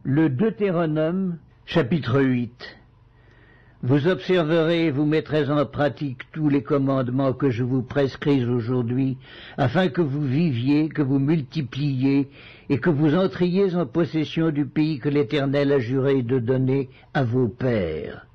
Le Deutéronome, chapitre 8. Vous observerez et vous mettrez en pratique tous les commandements que je vous prescris aujourd'hui, afin que vous viviez, que vous multipliiez, et que vous entriez en possession du pays que l'Éternel a juré de donner à vos pères.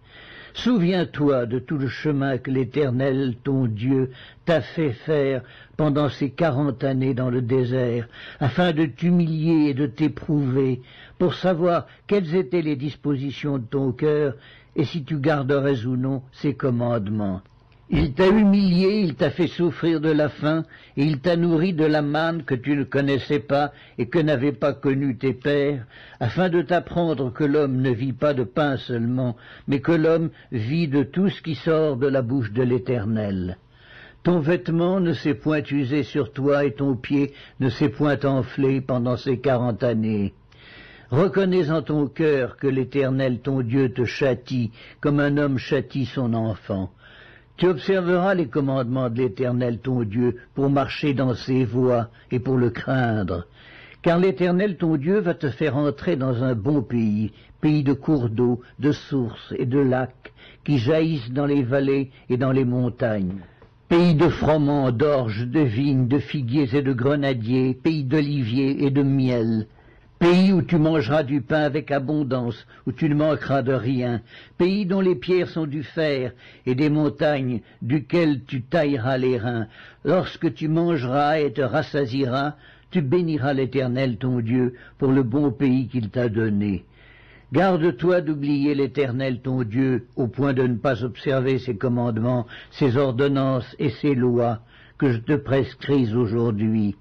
Souviens-toi de tout le chemin que l'Éternel, ton Dieu, t'a fait faire pendant ces 40 années dans le désert, afin de t'humilier et de t'éprouver, pour savoir quelles étaient les dispositions de ton cœur, et si tu garderais ou non ses commandements. Il t'a humilié, il t'a fait souffrir de la faim, et il t'a nourri de la manne que tu ne connaissais pas et que n'avaient pas connu tes pères, afin de t'apprendre que l'homme ne vit pas de pain seulement, mais que l'homme vit de tout ce qui sort de la bouche de l'Éternel. Ton vêtement ne s'est point usé sur toi et ton pied ne s'est point enflé pendant ces 40 années. Reconnais en ton cœur que l'Éternel ton Dieu te châtie comme un homme châtie son enfant. Tu observeras les commandements de l'Éternel ton Dieu pour marcher dans ses voies et pour le craindre. Car l'Éternel ton Dieu va te faire entrer dans un bon pays, pays de cours d'eau, de sources et de lacs, qui jaillissent dans les vallées et dans les montagnes. Pays de froment, d'orge, de vignes, de figuiers et de grenadiers, pays d'oliviers et de miel. Pays où tu mangeras du pain avec abondance, où tu ne manqueras de rien, pays dont les pierres sont du fer, et des montagnes duquel tu tailleras les reins. Lorsque tu mangeras et te rassasieras, tu béniras l'Éternel ton Dieu pour le bon pays qu'il t'a donné. Garde-toi d'oublier l'Éternel ton Dieu, au point de ne pas observer ses commandements, ses ordonnances et ses lois, que je te prescris aujourd'hui.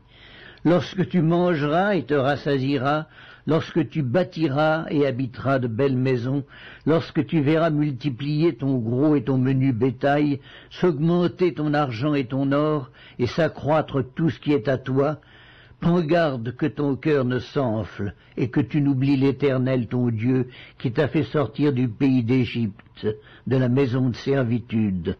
Lorsque tu mangeras et te rassasieras, lorsque tu bâtiras et habiteras de belles maisons, lorsque tu verras multiplier ton gros et ton menu bétail, s'augmenter ton argent et ton or, et s'accroître tout ce qui est à toi, prends garde que ton cœur ne s'enfle, et que tu n'oublies l'Éternel ton Dieu, qui t'a fait sortir du pays d'Égypte, de la maison de servitude,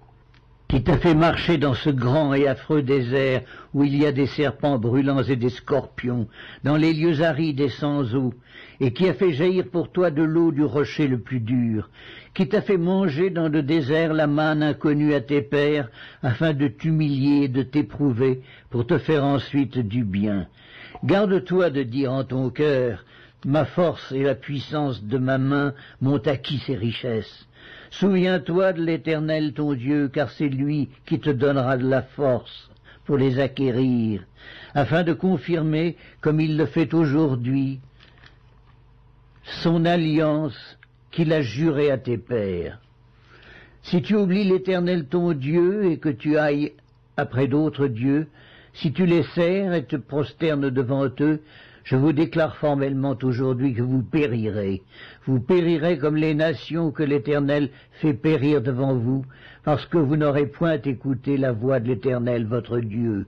qui t'a fait marcher dans ce grand et affreux désert où il y a des serpents brûlants et des scorpions, dans les lieux arides et sans eau, et qui a fait jaillir pour toi de l'eau du rocher le plus dur, qui t'a fait manger dans le désert la manne inconnue à tes pères, afin de t'humilier et de t'éprouver, pour te faire ensuite du bien. Garde-toi de dire en ton cœur, ma force et la puissance de ma main m'ont acquis ces richesses. Souviens-toi de l'Éternel ton Dieu, car c'est lui qui te donnera de la force pour les acquérir, afin de confirmer, comme il le fait aujourd'hui, son alliance qu'il a jurée à tes pères. Si tu oublies l'Éternel ton Dieu et que tu ailles après d'autres dieux, si tu les sers et te prosternes devant eux, je vous déclare formellement aujourd'hui que vous périrez. Vous périrez comme les nations que l'Éternel fait périr devant vous, parce que vous n'aurez point écouté la voix de l'Éternel votre Dieu.